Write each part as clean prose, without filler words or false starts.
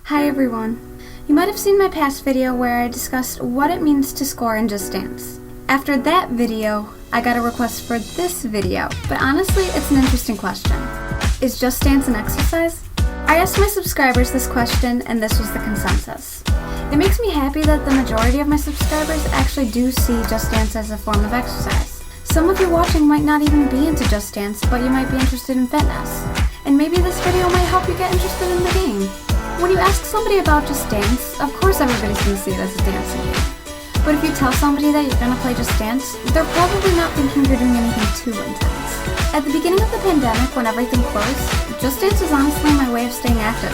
Hi everyone. You might have seen my past video where I discussed what it means to score in Just Dance. After that video, I got a request for this video, but honestly, it's an interesting question. Is Just Dance an exercise? I asked my subscribers this question and this was the consensus. It makes me happy that the majority of my subscribers actually do see Just Dance as a form of exercise. Some of you watching might not even be into Just Dance, but you might be interested in fitness. And maybe this video might help you get interested in the game. When you ask somebody about Just Dance, of course everybody's going to see it as a dancing game. But if you tell somebody that you're going to play Just Dance, they're probably not thinking you're doing anything too intense. At the beginning of the pandemic, when everything closed, Just Dance was honestly my way of staying active.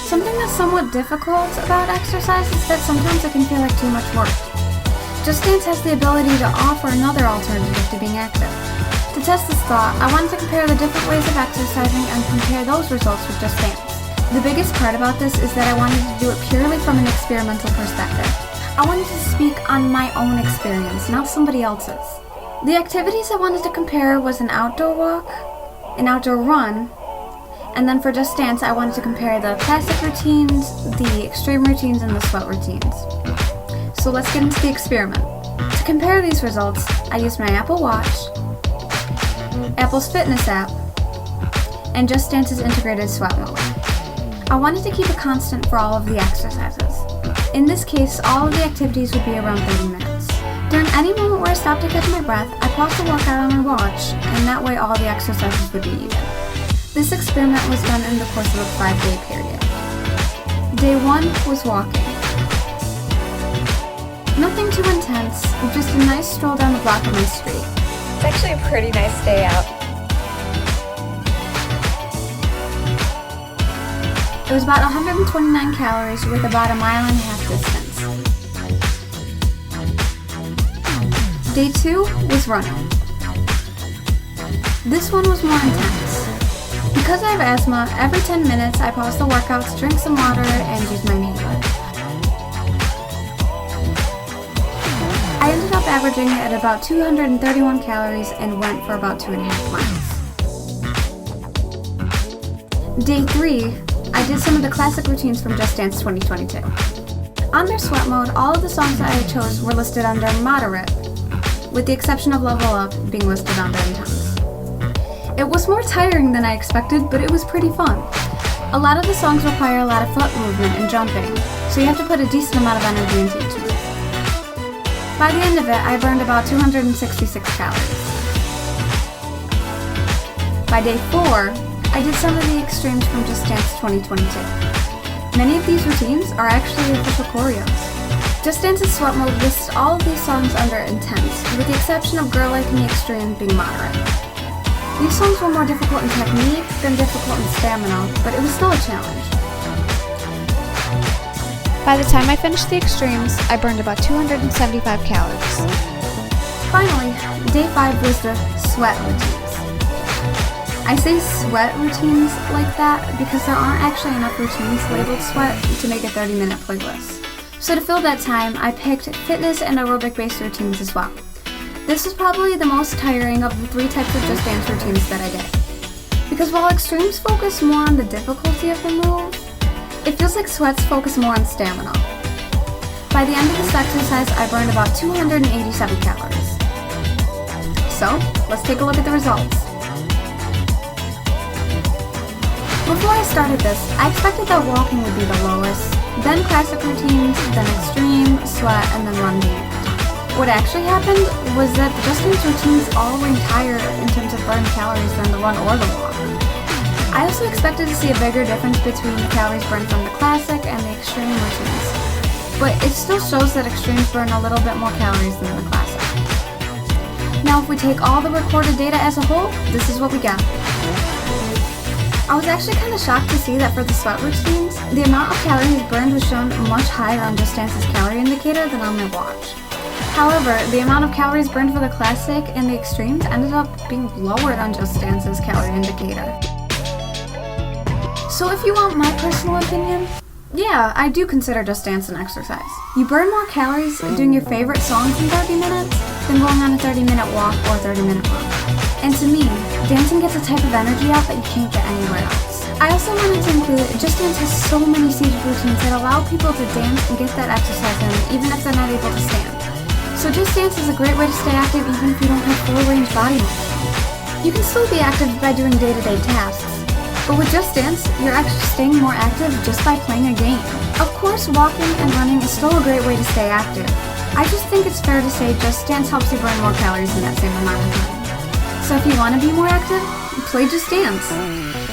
Something that's somewhat difficult about exercise is that sometimes it can feel like too much work. Just Dance has the ability to offer another alternative to being active. To test this thought, I wanted to compare the different ways of exercising and compare those results with Just Dance. The biggest part about this is that I wanted to do it purely from an experimental perspective. I wanted to speak on my own experience, not somebody else's. The activities I wanted to compare was an outdoor walk, an outdoor run, and then for Just Dance I wanted to compare the classic routines, the extreme routines, and the sweat routines. So let's get into the experiment. To compare these results, I used my Apple Watch, Apple's fitness app, and Just Dance's integrated sweat mode. I wanted to keep a constant for all of the exercises. In this case, all of the activities would be around 30 minutes. During any moment where I stopped to catch my breath, I paused the workout on my watch, and that way all the exercises would be even. This experiment was done in the course of a 5-day period. Day 1 was walking. Nothing too intense, just a nice stroll down the block of my street. It's actually a pretty nice day out. It was about 129 calories with about a mile and a half distance. Day 2 was running. This one was more intense. Because I have asthma, every 10 minutes I pause the workout to drink some water and use my inhaler. I ended up averaging at about 231 calories and went for about 2.5 miles. Day 3, I did some of the classic routines from Just Dance 2022. On their sweat mode, all of the songs that I chose were listed under moderate, with the exception of Level Up being listed under intense. It was more tiring than I expected, but it was pretty fun. A lot of the songs require a lot of foot movement and jumping, so you have to put a decent amount of energy into each move. By the end of it, I burned about 266 calories. By day 4, I did some of the extremes from Just Dance 2022. Many of these routines are actually official choreos. Just Dance's sweat mode lists all of these songs under intense, with the exception of Girl Like Me Extreme being moderate. These songs were more difficult in technique than difficult in stamina, but it was still a challenge. By the time I finished the extremes, I burned about 275 calories. Finally, day 5 was the sweat routines. I say sweat routines like that because there aren't actually enough routines labeled sweat to make a 30-minute playlist. So to fill that time, I picked fitness and aerobic-based routines as well. This was probably the most tiring of the 3 types of Just Dance routines that I did. Because while extremes focus more on the difficulty of the move, it feels like sweats focus more on stamina. By the end of this exercise, I burned about 287 calories. So, let's take a look at the results. Before I started this, I expected that walking would be the lowest, then classic routines, then extreme, sweat, and then run being at the top. What actually happened was that the Just Dance routines all ranked higher in terms of burned calories than the run or the walk. I also expected to see a bigger difference between the calories burned from the classic and the extreme routines, but it still shows that extremes burn a little bit more calories than the classic. Now if we take all the recorded data as a whole, this is what we got. I was actually kind of shocked to see that for the sweat routines, the amount of calories burned was shown much higher on Just Dance's calorie indicator than on my watch. However, the amount of calories burned for the classic and the extremes ended up being lowered on Just Dance's calorie indicator. So if you want my personal opinion, yeah, I do consider Just Dance an exercise. You burn more calories doing your favorite songs in 30 minutes than going on a 30-minute walk or 30-minute run. And to me, dancing gets a type of energy out that you can't get anywhere else. I also wanted to include Just Dance has so many seated routines that allow people to dance and get that exercise in even if they're not able to stand. So Just Dance is a great way to stay active even if you don't have full range body movement. You can still be active by doing day-to-day tasks, but with Just Dance, you're actually staying more active just by playing a game. Of course, walking and running is still a great way to stay active. I just think it's fair to say Just Dance helps you burn more calories in that same amount of time. So if you want to be more active, play Just Dance.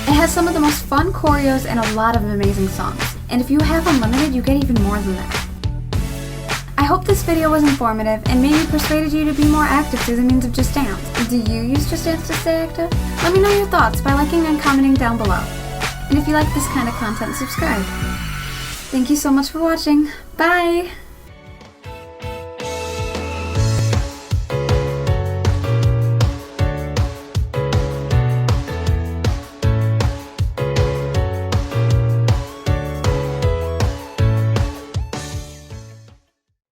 It has some of the most fun choreos and a lot of amazing songs. And if you have Unlimited, you get even more than that. I hope this video was informative and maybe persuaded you to be more active through the means of Just Dance. Do you use Just Dance to stay active? Let me know your thoughts by liking and commenting down below. And if you like this kind of content, subscribe. Thank you so much for watching. Bye!